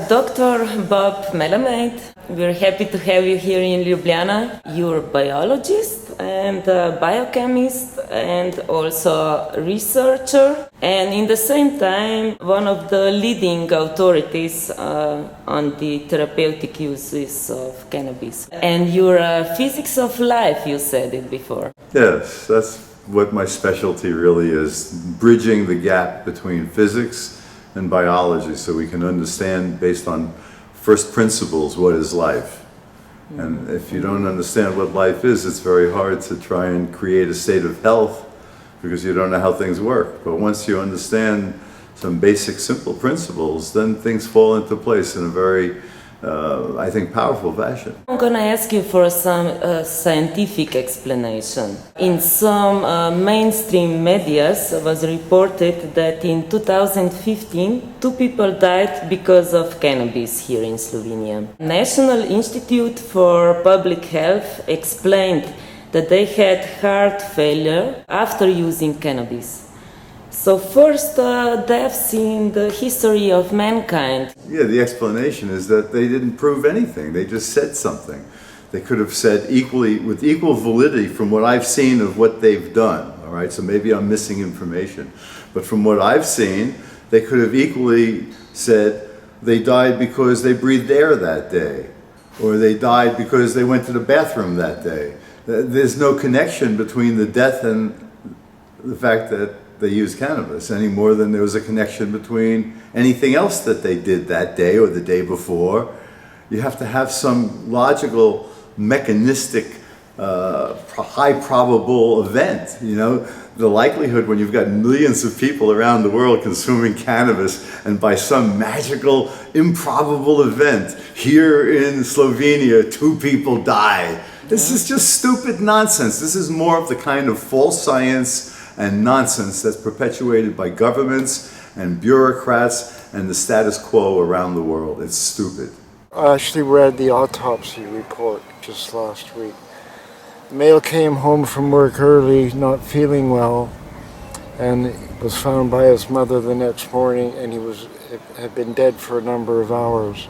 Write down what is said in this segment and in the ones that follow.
Dr. Bob Melamede, we're happy to have you here in Ljubljana. You're a biologist and a biochemist and also a researcher, and in the same time one of the leading authorities on the therapeutic uses of cannabis. And you're a physics of life, you said it before. Yes, that's what my specialty really is, bridging the gap between physics and biology so we can understand based on first principles what is life. And if you don't understand what life is, it's very hard to try and create a state of health because you don't know how things work. But once you understand some basic simple principles, then things fall into place in a very I think powerful fashion. I'm going to ask you for some scientific explanation. In some mainstream media was reported that in 2015 2 people died because of cannabis here in Slovenia. National Institute for Public Health explained that they had heart failure after using cannabis. So first deaths in the history of mankind. Yeah, the explanation is that they didn't prove anything. They just said something. They could have said with equal validity from what I've seen of what they've done. All right, so maybe I'm missing information. But from what I've seen, they could have equally said they died because they breathed air that day. Or they died because they went to the bathroom that day. There's no connection between the death and the fact that they used cannabis any more than there was a connection between anything else that they did that day or the day before. You have to have some logical, mechanistic, high probable event. You know, the likelihood when you've got millions of people around the world consuming cannabis and by some magical, improbable event here in Slovenia 2 people die. This is just stupid nonsense. This is more of the kind of false science and nonsense that's perpetuated by governments and bureaucrats and the status quo around the world. It's stupid. I actually read the autopsy report just last week. The male came home from work early, not feeling well, and was found by his mother the next morning, and had been dead for a number of hours.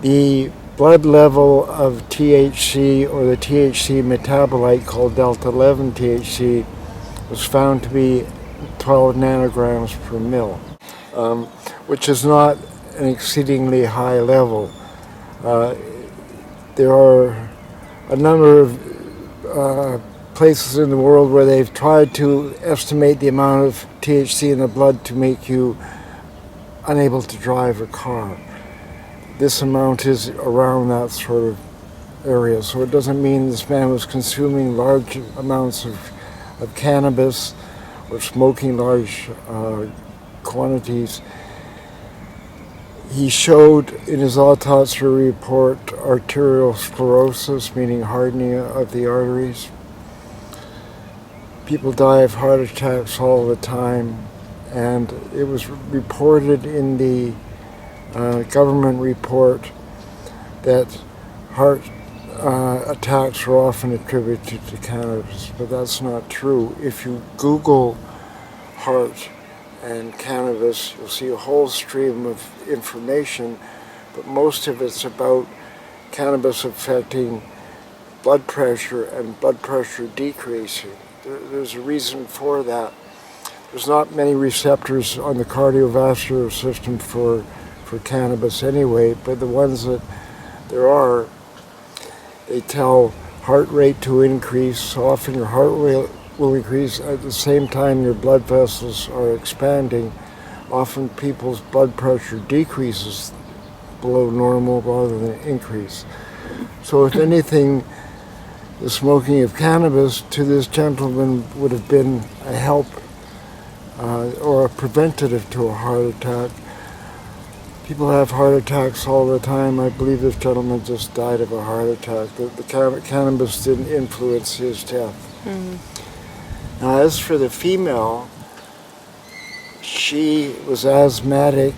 The blood level of THC, or the THC metabolite called delta-11 THC, was found to be 12 nanograms per mil, which is not an exceedingly high level. There are a number of places in the world where they've tried to estimate the amount of THC in the blood to make you unable to drive a car. This amount is around that sort of area, so it doesn't mean this man was consuming large amounts of cannabis or smoking large quantities. He showed in his autopsy report arterial sclerosis, meaning hardening of the arteries. People die of heart attacks all the time, and it was reported in the government report that heart attacks are often attributed to cannabis, but that's not true. If you Google heart and cannabis, you'll see a whole stream of information, but most of it's about cannabis affecting blood pressure and blood pressure decreasing. There's a reason for that. There's not many receptors on the cardiovascular system for cannabis anyway, but the ones that there are, they tell heart rate to increase. So often your heart rate will increase at the same time your blood vessels are expanding. Often people's blood pressure decreases below normal rather than increase. So if anything, the smoking of cannabis to this gentleman would have been a help or a preventative to a heart attack. People have heart attacks all the time. I believe this gentleman just died of a heart attack. The cannabis didn't influence his death. Mm-hmm. Now, as for the female, she was asthmatic,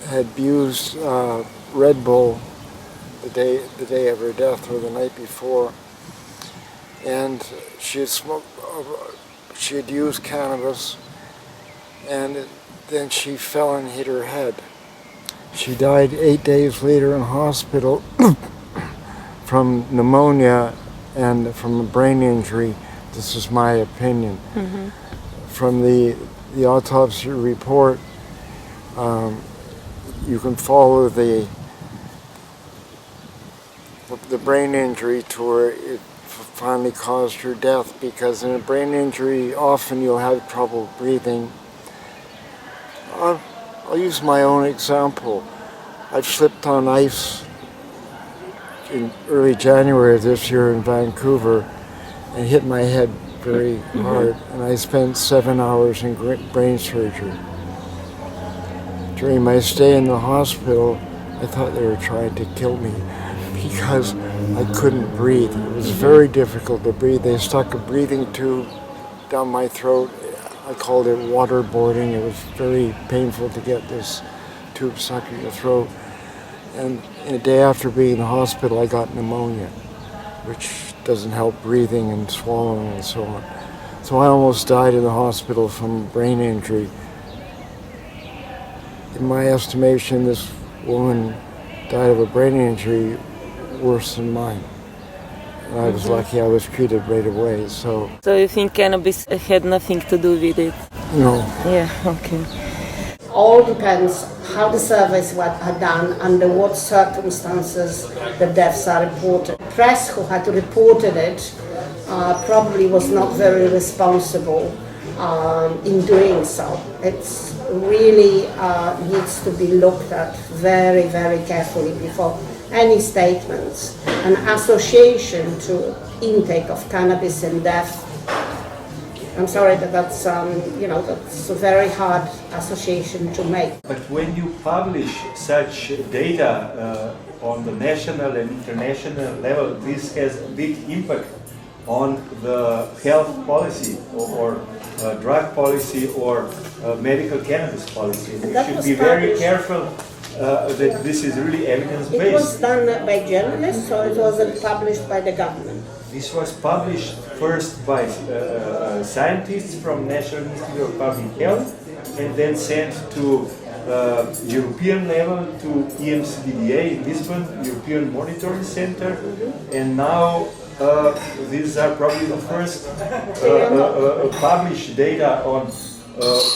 had used Red Bull the day of her death or the night before, and she had used cannabis, and then she fell and hit her head. She died 8 days later in hospital from pneumonia and from a brain injury. This is my opinion. Mm-hmm. From the autopsy report, you can follow the brain injury to where it finally caused her death, because in a brain injury often you'll have trouble breathing. I'll use my own example. I slipped on ice in early January of this year in Vancouver and hit my head very hard, and I spent 7 hours in brain surgery. During my stay in the hospital, I thought they were trying to kill me because I couldn't breathe. It was very difficult to breathe. They stuck a breathing tube down my throat. I called it waterboarding. It was very painful to get this tube stuck in your throat. And a day after being in the hospital, I got pneumonia, which doesn't help breathing and swallowing and so on. So I almost died in the hospital from brain injury. In my estimation, this woman died of a brain injury worse than mine. And I was lucky I was treated right away, so... So you think cannabis had nothing to do with it? No. Yeah, okay. All depends how the surveys are done, under what circumstances the deaths are reported. Press who had reported it probably was not very responsible in doing so. It's really needs to be looked at very, very carefully before any statements. An association to intake of cannabis and death, I'm sorry that that's a very hard association to make. But when you publish such data on the national and international level, this has a big impact on the health policy or drug policy or medical cannabis policy. We should be very careful that this is really evidence-based. It was done by journalists, so it wasn't published by the government. This was published first by scientists from National Institute of Public Health and then sent to European level to EMCDDA in Lisbon, European Monitoring Center, and now these are probably the first published data on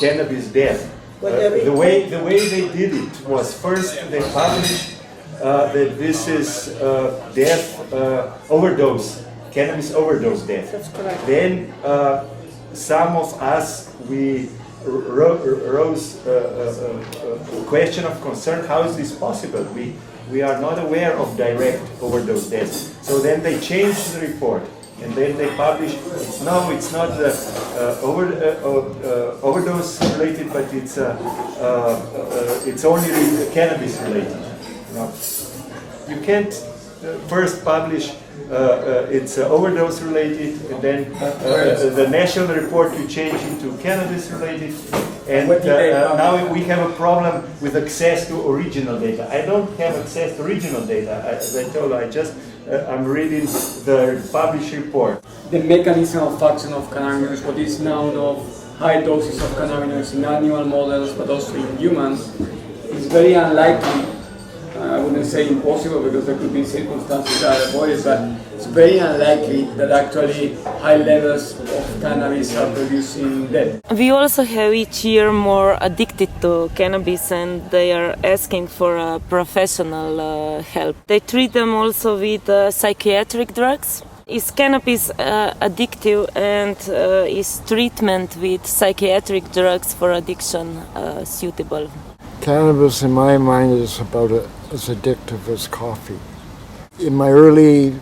cannabis death. The way they did it was first they published that this is death overdose, cannabis overdose death. That's correct. Then some of us, we rose a question of concern, how is this possible? We are not aware of direct overdose deaths. So then they changed the report and then they published, no, it's not overdose related, but it's only cannabis related. No. You can't first publish it's overdose related, and then the national report you change into cannabis related, and now we have a problem with access to original data. I don't have access to original data, as I told you, I'm reading the published report. The mechanism of action of cannabinoids, what is known of high doses of cannabinoids in animal models, but also in humans, is very unlikely. I wouldn't say impossible because there could be circumstances that are avoided, but it's very unlikely that actually high levels of cannabis are producing death. We also have each year more addicted to cannabis and they are asking for professional help. They treat them also with psychiatric drugs. Is cannabis addictive, and is treatment with psychiatric drugs for addiction suitable? Cannabis, in my mind, is about as addictive as coffee. In my early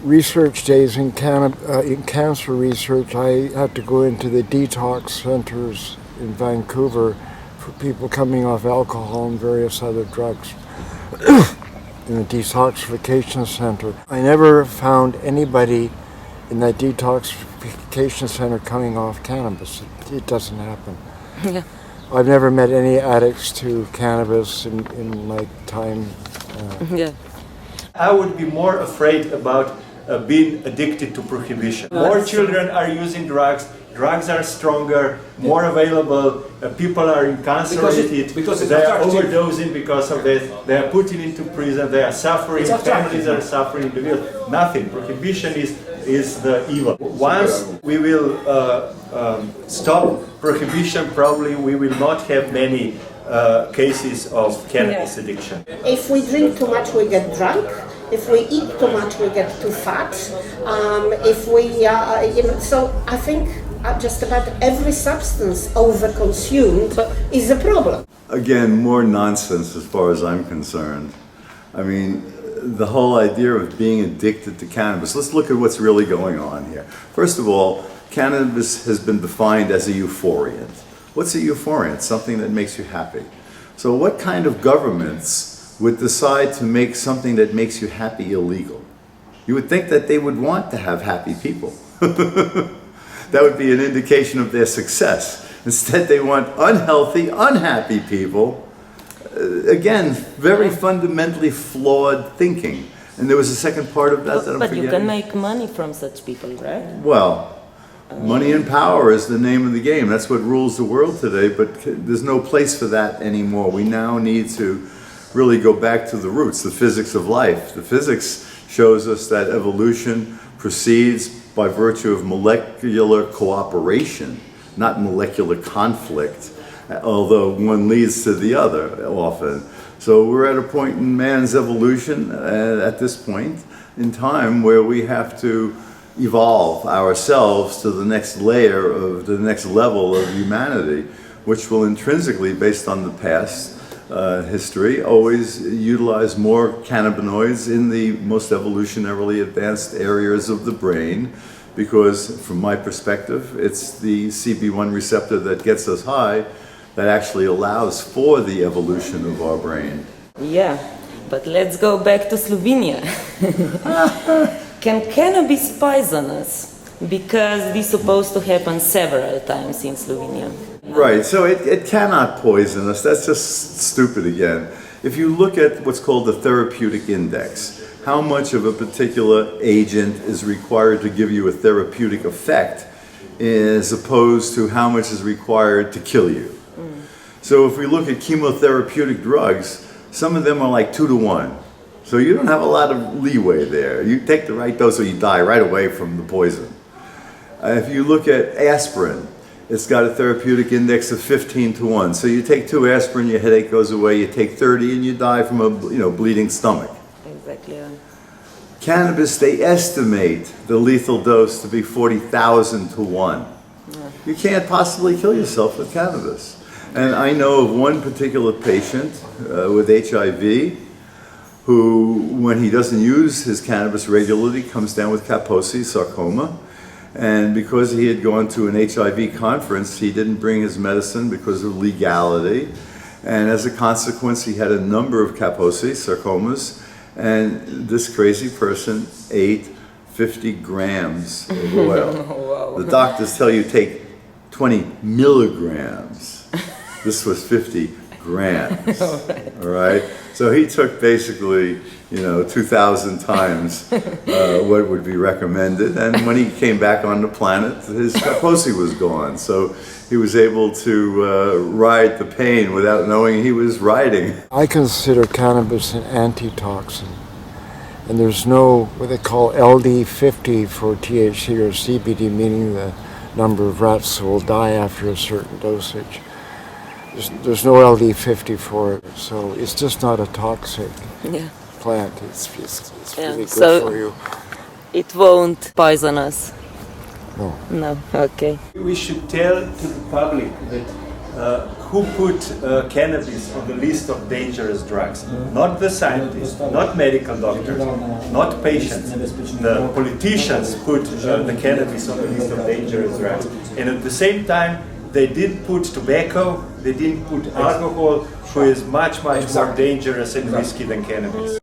research days in cancer research, I had to go into the detox centers in Vancouver for people coming off alcohol and various other drugs. In the detoxification center, I never found anybody in that detoxification center coming off cannabis. It doesn't happen. Yeah. I've never met any addicts to cannabis in my time. Yeah. I would be more afraid about being addicted to prohibition. More children are using drugs, drugs are stronger, more available, people are incarcerated, because they are attractive. overdosing because of that, they are put into prison, they are suffering, families are suffering. Nothing. Prohibition is the evil. Once we will stop prohibition, probably we will not have many cases of cannabis addiction. If we drink too much, we get drunk. If we eat too much, we get too fat. If we, so I think just about every substance overconsumed is a problem. Again, more nonsense as far as I'm concerned. I mean, the whole idea of being addicted to cannabis, let's look at what's really going on here. First of all, cannabis has been defined as a euphoriant. What's a euphoriant? Something that makes you happy. So what kind of governments would decide to make something that makes you happy illegal? You would think that they would want to have happy people. That would be an indication of their success. Instead, they want unhealthy, unhappy people. Again, very fundamentally flawed thinking. And there was a second part of that that I'm forgetting. But you can make money from such people, right? Well, money and power is the name of the game. That's what rules the world today, but there's no place for that anymore. We now need to really go back to the roots, the physics of life. The physics shows us that evolution proceeds by virtue of molecular cooperation, not molecular conflict, although one leads to the other often. So we're at a point in man's evolution at this point in time where we have to evolve ourselves to the next layer of the next level of humanity, which will intrinsically, based on the past history, always utilize more cannabinoids in the most evolutionarily advanced areas of the brain, because from my perspective, it's the CB1 receptor that gets us high that actually allows for the evolution of our brain. Yeah, but let's go back to Slovenia. Can cannabis poison us? Because this is supposed to happen several times in Slovenia. Right, so it cannot poison us. That's just stupid again. If you look at what's called the therapeutic index, how much of a particular agent is required to give you a therapeutic effect as opposed to how much is required to kill you. So if we look at chemotherapeutic drugs, some of them are like 2 to 1. So you don't have a lot of leeway there. You take the right dose or you die right away from the poison. If you look at aspirin, it's got a therapeutic index of 15 to 1. So you take 2 aspirin, your headache goes away. You take 30 and you die from a bleeding stomach. Exactly. Cannabis, they estimate the lethal dose to be 40,000 to 1. You can't possibly kill yourself with cannabis. And I know of one particular patient with HIV who, when he doesn't use his cannabis regularly, comes down with Kaposi sarcoma. And because he had gone to an HIV conference, he didn't bring his medicine because of legality. And as a consequence, he had a number of Kaposi sarcomas. And this crazy person ate 50 grams of oil. Wow. The doctors tell you take 20 milligrams. This was 50 grams. All right. So he took basically, 2,000 times what would be recommended. And when he came back on the planet, his Kaposi was gone. So he was able to ride the pain without knowing he was riding. I consider cannabis an antitoxin. And there's no, what they call LD50 for THC or CBD, meaning the number of rats who will die after a certain dosage. There's no LD50 for it, so it's just not a toxic plant. It's really good for you. It won't poison us. No. No, okay. We should tell to the public that who put cannabis on the list of dangerous drugs. Not the scientists, not medical doctors, not patients. The politicians put the cannabis on the list of dangerous drugs. And at the same time, they didn't put tobacco, they didn't put alcohol, which is much more dangerous and risky than cannabis.